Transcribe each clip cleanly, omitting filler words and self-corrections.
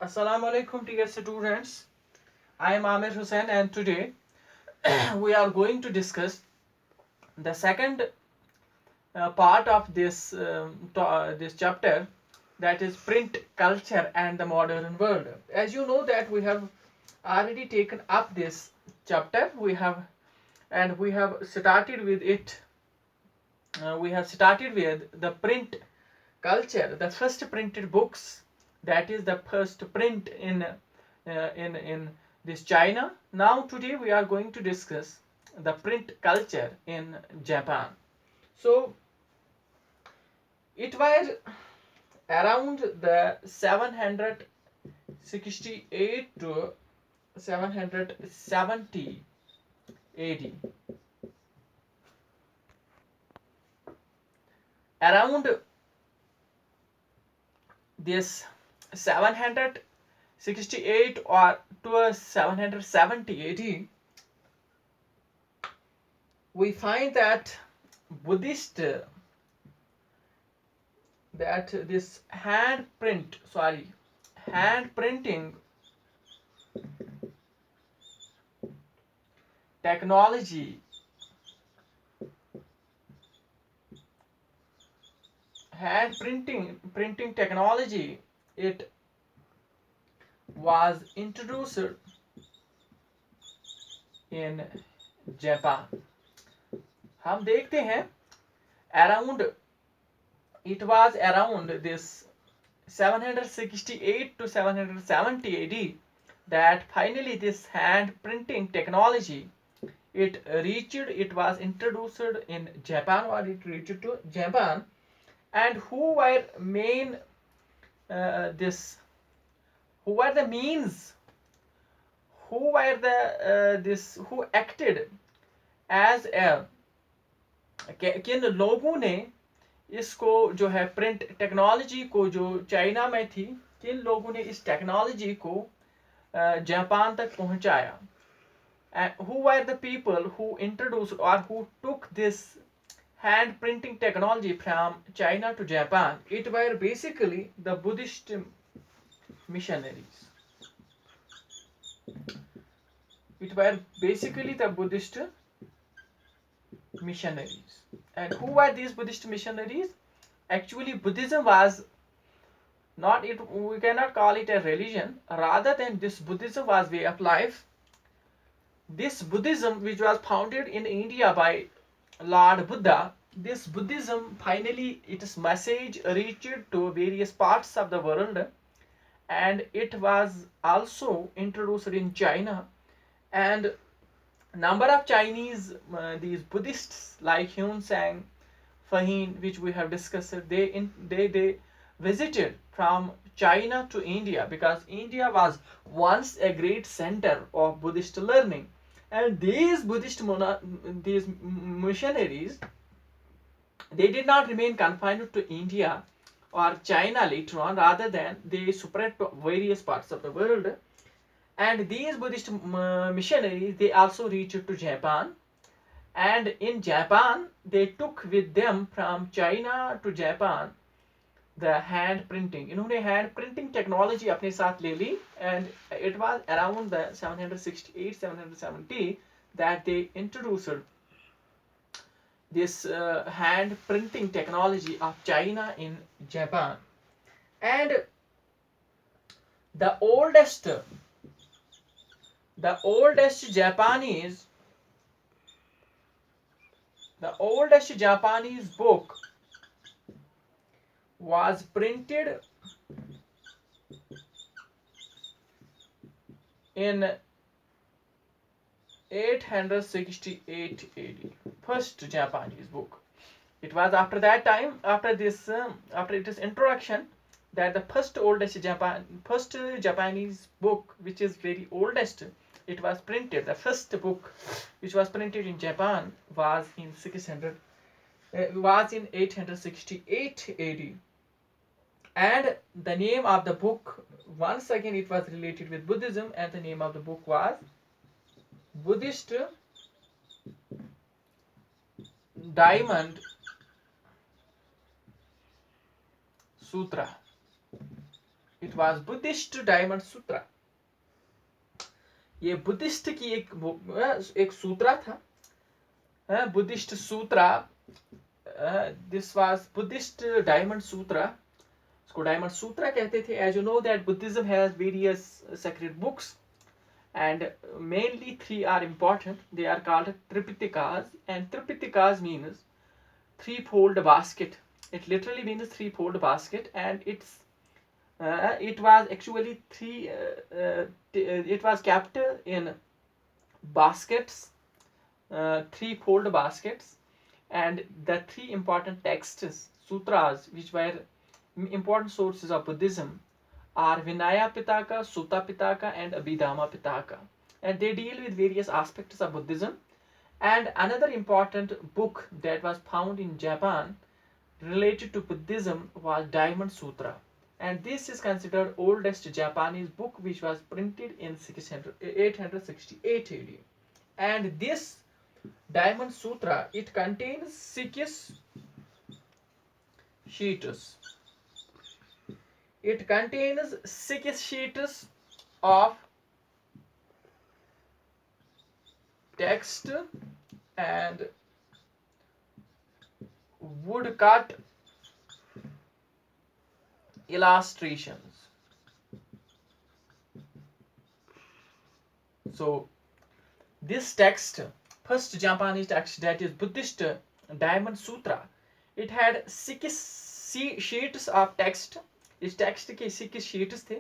Assalamu alaikum dear students. I am Amir Hussain and today we are going to discuss the second part of this chapter, that is print culture and the modern world. As you know that we have already taken up this chapter, we have started with it. We have started with the print culture, the first printed books, that is the first print in this China. Now today we are going to discuss the print culture in Japan. So it was around the 768 to 770 AD. Around this 768 or to 770 AD, we find that Buddhist that this hand printing technology printing technology, it was introduced in Japan. हम देखते हैं around it was around this 768 to 770 AD that finally this hand printing technology it was introduced in Japan, or it reached to Japan. And this who were the means, who were the this who acted as a किन लोगों ने इसको जो है print technology को, जो China में थी, किन लोगों ने इस टेक्नोलॉजी को जापान तक पहुंचाया. And who were the people who introduced or who took this hand printing technology from China to Japan? It were basically the Buddhist missionaries. It were basically the Buddhist missionaries. And who were these Buddhist missionaries? Actually, Buddhism was not it. We cannot call it a religion. Rather than this Buddhism was way of life. This Buddhism, which was founded in India by Lord Buddha, this Buddhism finally its message reached to various parts of the world, and it was also introduced in China. And number of Chinese these Buddhists like Hyun Sang, Fahin, which we have discussed, they visited from China to India, because India was once a great center of Buddhist learning. And these missionaries, they did not remain confined to India or China later on. Rather than they spread to various parts of the world. And these Buddhist missionaries, they also reached to Japan. And in Japan, they took with them from China to Japan the hand printing. इन्होंने hand printing technology अपने साथ ले ली. And it was around the 768 770 that they introduced this hand printing technology of China in Japan. And the oldest the oldest Japanese the oldest Japanese book was printed in 868 AD. First Japanese book. It was after that time, after its introduction, that the first Japanese book, which is very oldest, it was printed. The first book which was printed in Japan was in 868 AD. And the name of the book, once again, it was related with Buddhism, and the name of the book was Buddhist Diamond Sutra. It was Buddhist Diamond Sutra. ये Buddhist की एक सूत्रा था, Buddhist sutra. This was Buddhist Diamond Sutra, इसको Diamond Sutra कहते थे। As you know that Buddhism has various sacred books and mainly three are important. They are called Tripitakas, and Tripitakas means threefold basket. It literally means threefold basket, and it was actually it was kept in baskets, threefold baskets, and the three important texts, sutras, which were important sources of Buddhism, are Vinaya Pitaka, Sutta Pitaka, and Abhidhamma Pitaka, and they deal with various aspects of Buddhism. And another important book that was found in Japan related to Buddhism was Diamond Sutra, and this is considered oldest Japanese book, which was printed in 868 AD. And this Diamond Sutra, it contains 6 sheets. It contains 6 sheets of text and woodcut illustrations. So this text, first Japanese text, that is Buddhist Diamond Sutra, it had 6 sheets of text. इस text के 6 sheets थे,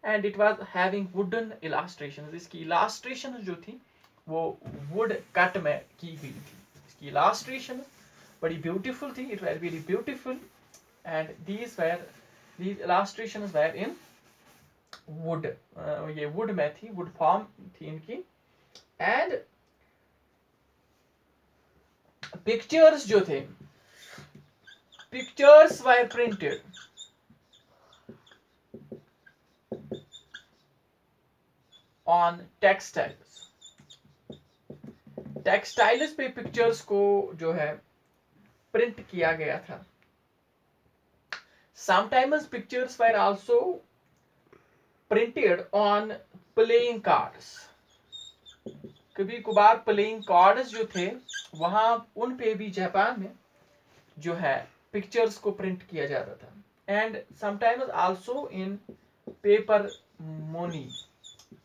and it was having wooden illustrations. इसकी illustration जो थी वो would cut में की हुई थी। इसकी इलास्ट्रेशन बड़ी ब्यूटीफुल थी, it very very beautiful, and these illustrations were in wood, ये वुड में थी, वुड फॉर्म थी इनकी। एंड पिक्चर्स जो थे, pictures were printed on textiles. Textiles पे पिक्चर्स को जो है प्रिंट किया गया था। Sometimes pictures were also printed on playing cards. कभी कभार प्लेइंग कार्ड्स जो थे वहां उन पे भी जापान में जो है पिक्चर्स को प्रिंट किया जाता था। And sometimes also in paper money,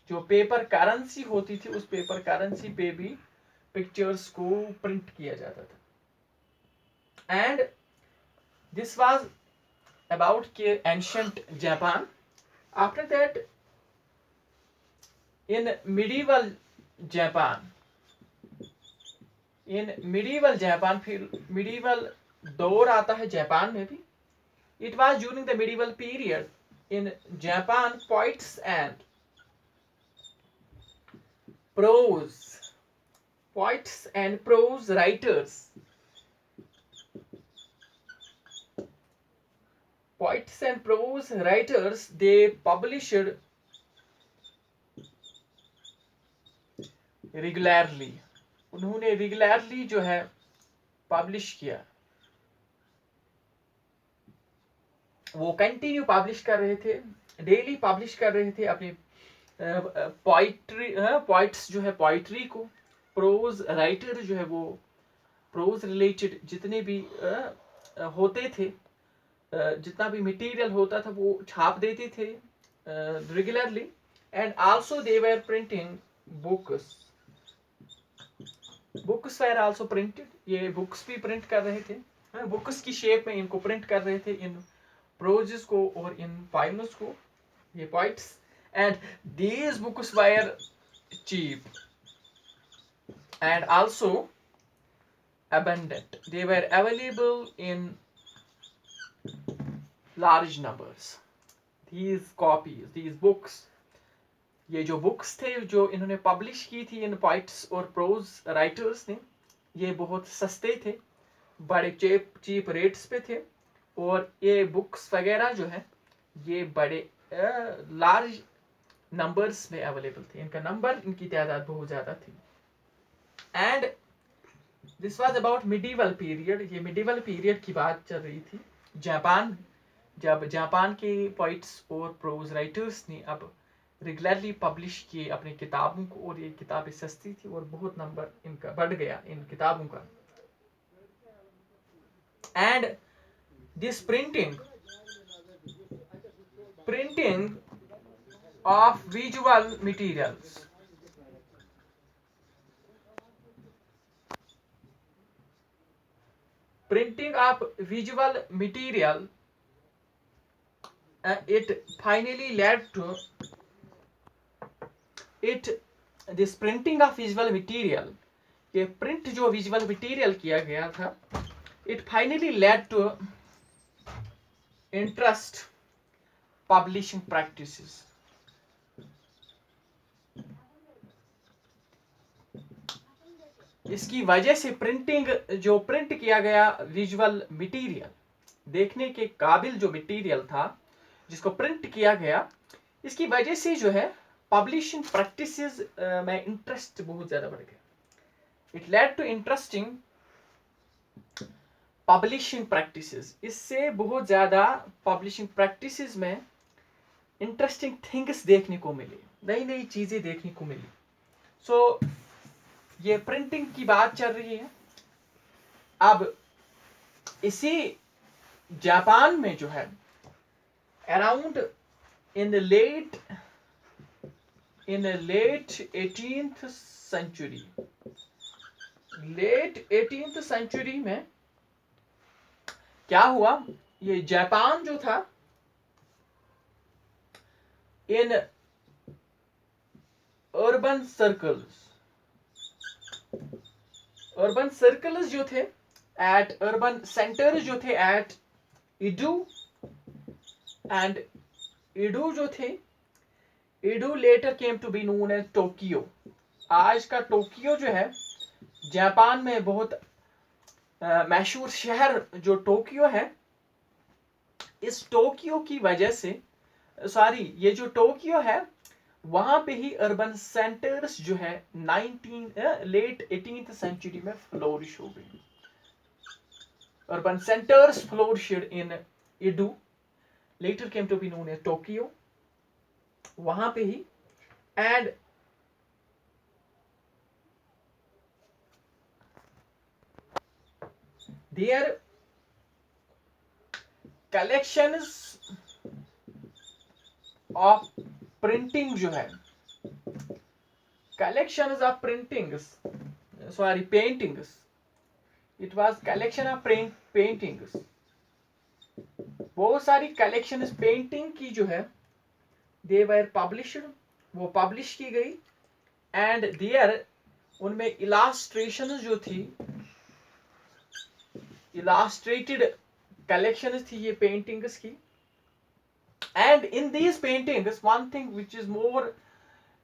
जो पेपर करेंसी होती थी उस पेपर करेंसी पे भी पिक्चर्स को प्रिंट किया जाता था। एंड दिस वाज अबाउट के ancient Japan. After that in medieval Japan, फिर मिडीवल दौर आता है जापान में भी। It was during the medieval period in Japan, poets and prose writers, they published regularly. उन्होंने रेगुलरली जो है पब्लिश किया, वो कंटिन्यू पब्लिश कर रहे थे, डेली पब्लिश कर रहे थे अपनी पोइट्स जो है पोइट्री को। प्रोज राइटर जो है वो प्रोज रिलेटेड जितने भी होते थे, जितना भी मटेरियल होता था वो छाप देते थे regularly. And also they were printing books were also printed. ये बुक्स भी प्रिंट कर रहे थे, बुक्स की शेप में इनको प्रिंट कर रहे थे, इन प्रोजेस को और इन पाइम्स को, ये poets. And these books were cheap and also abundant. They were available in large numbers. These copies, these books, ये जो बुक्स थे जो इन्होंने पब्लिश की थी इन पोइट्स और प्रोज राइटर्स ने, ये बहुत सस्ते थे, बड़े चीप रेट्स पे थे, और ये बुक्स वगैरह जो है ये बड़े लार्ज नंबर्स में अवेलेबल थे। इनका नंबर, इनकी तादाद बहुत ज़्यादा थी। And this was about medieval period. ये मिडीवल पीरियड की बात चल रही थी जापान जब जापान के पोइट्स और प्रोज राइटर्स ने अब रेगुलरली पब्लिश किए अपनी किताबों को, और ये किताबें सस्ती थी और बहुत नंबर इनका बढ़ गया इन किताबों का। And this printing of visual materials, printing of visual material, it finally led to it this printing of visual material, ये प्रिंट जो विजुअल मटेरियल किया गया था, it finally led to interest publishing practices. इसकी वजह से प्रिंटिंग जो print किया गया विजुअल मटेरियल, देखने के काबिल जो मटेरियल था जिसको प्रिंट किया गया, इसकी वजह से जो है पब्लिशिंग प्रैक्टिसेस में इंटरेस्ट बहुत ज़्यादा बढ़ गया। It led to interesting publishing practices, इससे बहुत ज़्यादा पब्लिशिंग प्रैक्टिसेस में इंटरेस्टिंग थिंग्स देखने को मिली, नई नई चीज़ें देखने को मिली। सो ये प्रिंटिंग की बात चल रही है। अब इसी जापान में जो है around in the late 18th century, late 18th century में क्या हुआ, ये जापान जो था इन अर्बन सर्कल्स जो थे एट अर्बन सेंटर्स जो थे एट इडू एंड इडू जो थे, Edo later came to be known as Tokyo. आज का टोक्यो जो है जापान में बहुत मशहूर शहर जो टोक्यो है, इस टोक्यो की वजह से ये जो टोक्यो है वहां पे ही अर्बन सेंटर्स जो है लेट 18th सेंचुरी में फ्लोरिश हो गई। Urban centres flourished in Edo, later came to be known as Tokyo, वहां पे ही। And their collections of printing जो है, collections of paintings, it was collection of paintings, बहुत सारी कलेक्शन पेंटिंग की जो है दे वर पब्लिश्ड, वो पब्लिश की गई। एंड देयर उनमें इलास्ट्रेशन जो थी, इलास्ट्रेटेड कलेक्शन थी ये पेंटिंग्स की। And in these paintings one thing which is more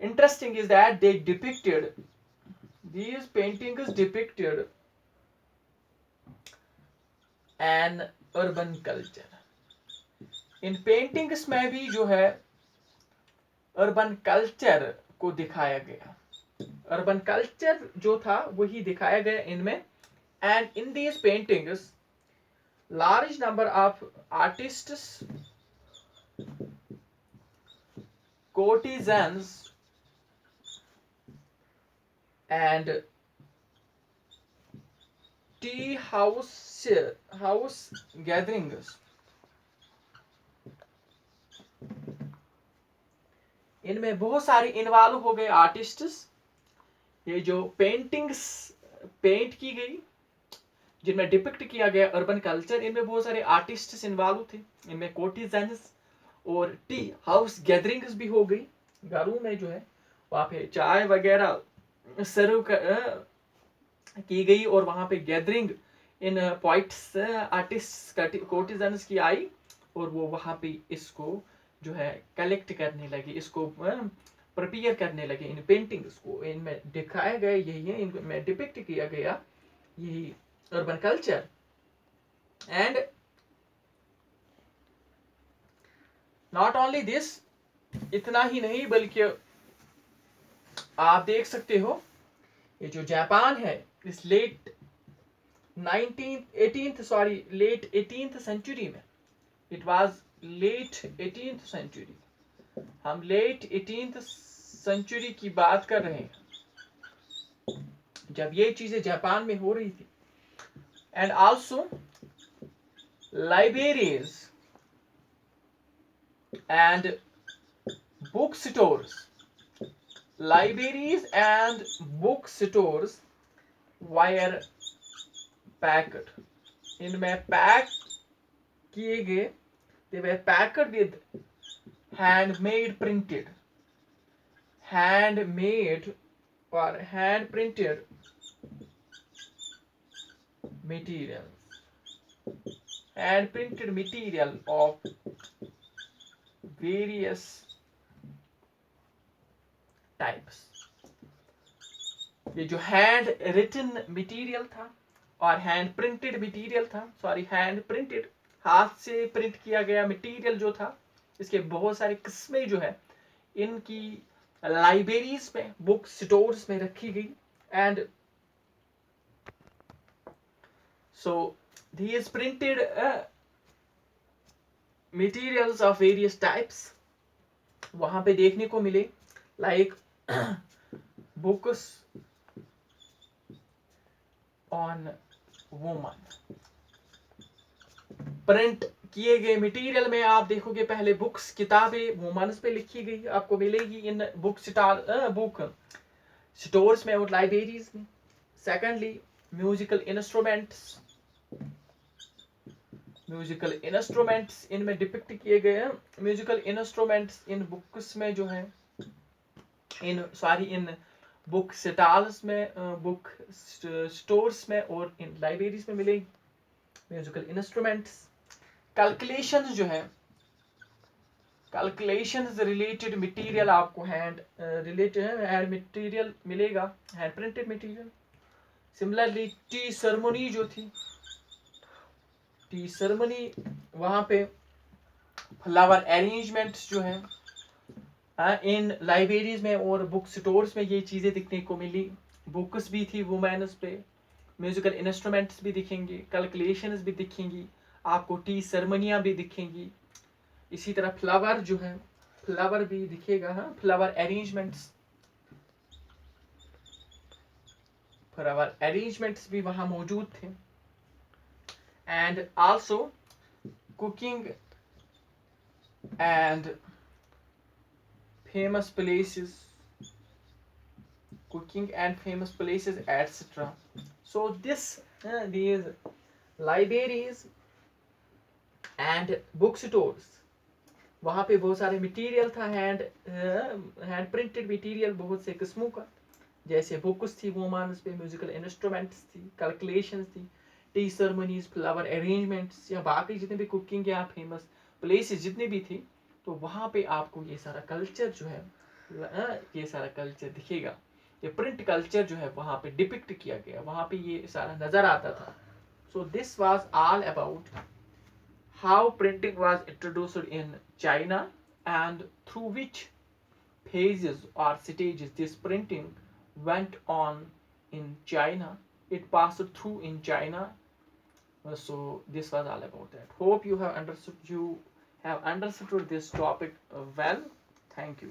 interesting is that they depicted, these paintings depicted an urban culture। In paintings में भी जो है अर्बन कल्चर को दिखाया गया, अर्बन कल्चर जो था वही दिखाया गया इनमें। And in these paintings large number of artists, courtesans and tea house gatherings, इनमें बहुत सारे इन्वॉल्व हो गए आर्टिस्ट्स। ये जो पेंटिंग्स पेंट की गई जिनमें डिपिक्ट किया गया अर्बन कल्चर, इनमें बहुत सारे आर्टिस्ट्स इन्वॉल्व थे। इनमें कोर्टिजन्स और टी हाउस गैदरिंग्स भी हो गई, घरों में जो है वहाँ पे चाय वगैरह सर्व की गई और वहाँ पे गैदरिंग इन पोइट्स आर्टिस्ट कोर्टिजन्स की आई और वो वहाँ पे इसको जो है कलेक्ट करने लगे, इसको प्रिपेयर करने लगे। इन पेंटिंग्स को इनमें दिखाया गया यही है, इनमें डिपिक्ट किया गया यही urban culture. And not only this, इतना ही नहीं बल्कि आप देख सकते हो ये जो जापान है इस लेट 18th सेंचुरी में It was late 18th century. हम लेट 18th सेंचुरी की बात कर रहे हैं जब ये चीजें जापान में हो रही थी. And also libraries and bookstores. Libraries and bookstores were packed. इनमें पैक किए गए. They were packed with handmade printed or hand printed materials. Hand printed material of various types. ये जो हैंड रिटन मटेरियल था और हैंड प्रिंटेड मटेरियल था, sorry hand printed, हाथ से प्रिंट किया गया मटेरियल जो था, इसके बहुत सारे किस्में जो है इनकी लाइब्रेरीज में, बुक स्टोर्स में रखी गई. And so these printed materials of various types वहां पे देखने को मिले. Like books on woman. Print किए गए मटेरियल में आप देखोगे पहले बुक्स, किताबें वुमेन्स पे लिखी गई आपको मिलेगी इन बुक स्टोर्स में और लाइब्रेरीज में. सेकेंडली म्यूजिकल इंस्ट्रूमेंट्स इनमें डिपिक्ट किए गए हैं. म्यूजिकल इंस्ट्रूमेंट्स इन बुक्स में जो है इन बुक स्टॉल्स में, बुक स्टोर्स में और इन लाइब्रेरीज में मिलेगी म्यूजिकल इंस्ट्रूमेंट्स. कैलकुलेशंस जो है, कैलकुलेशंस रिलेटेड मटेरियल आपको हैंड मटेरियल मिलेगा, hand printed material. Similarly T ceremony जो थी, टी सेरेमनी वहां पे फ्लावर अरेंजमेंट्स जो है इन लाइब्रेरीज में और बुक स्टोर्स में ये चीज़ें दिखने को मिली. बुक्स भी थी वुमेन्स पे, म्यूजिकल इंस्ट्रूमेंट्स भी दिखेंगे, कैलकुलेशंस भी दिखेंगी आपको, टी सेरेमनियाँ भी दिखेंगी. इसी तरह फ्लावर जो है, फ्लावर भी दिखेगा. हाँ, फ्लावर अरेंजमेंट्स भी वहाँ मौजूद थे. And also cooking and famous places etc. So these libraries and bookstores वहाँ पे बहुत सारे मटेरियल था, हैंड प्रिंटेड मटेरियल बहुत से किस्मों का, जैसे बुक्स थी वुमेन्स पे, म्यूजिकल इंस्ट्रूमेंट्स थी, कैलकुलेशंस थी, टी सेरेमनीज, फ्लावर अरेंजमेंट्स या बाकी जितने भी कुकिंग या फेमस प्लेसेस जितने भी थी. तो वहाँ पे आपको ये सारा कल्चर जो है, ये सारा कल्चर दिखेगा. ये प्रिंट कल्चर जो है वहाँ पे डिपिक्ट किया गया, वहाँ पे ये सारा नजर आता था. So this was all about how printing was introduced in China and through which phases or stages this printing went on in China. It passed through in China. So this was all about that. Hope you have understood this topic well. Thank you.